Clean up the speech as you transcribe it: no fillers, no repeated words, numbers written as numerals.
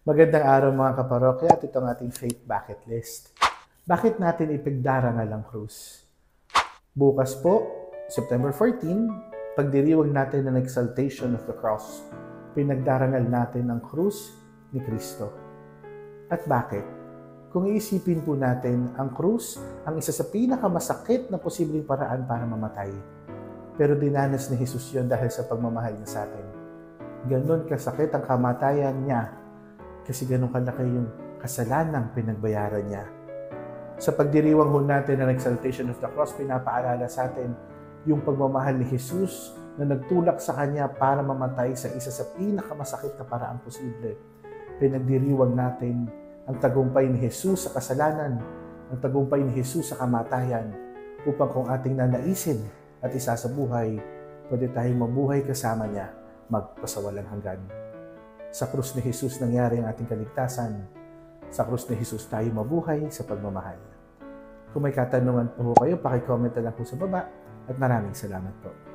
Magandang araw mga kaparokya at ito ang ating faith bucket list. Bakit natin ipagdarangal ang krus? Bukas po, September 14, pagdiriwang natin ng exaltation of the cross. Pinagdarangal natin ang krus ni Kristo. At bakit? Kung iisipin po natin, ang krus ang isa sa pinakamasakit na posibleng paraan para mamatay. Pero dinanas ni Jesus yon dahil sa pagmamahal niya sa atin. Ganon kasakit ang kamatayan niya kasi ganon kalaki yung kasalanang pinagbayaran niya. Sa pagdiriwang ho natin ng exaltation of the cross, pinapaalala sa atin yung pagmamahal ni Jesus na nagtulak sa Kanya para mamatay sa isa sa pinakamasakit na paraang posible. Pinagdiriwang natin ang tagumpay ni Jesus sa kasalanan, ang tagumpay ni Jesus sa kamatayan, upang kung ating nanaisin at isa sa buhay, pwede tayong mabuhay kasama niya magpasawalang hanggan. Sa krus ni Jesus nangyari ang ating kaligtasan. Sa krus ni Jesus tayo mabuhay sa pagmamahal. Kung may katanungan po kayo, pakicomment na lang po sa baba at maraming salamat po.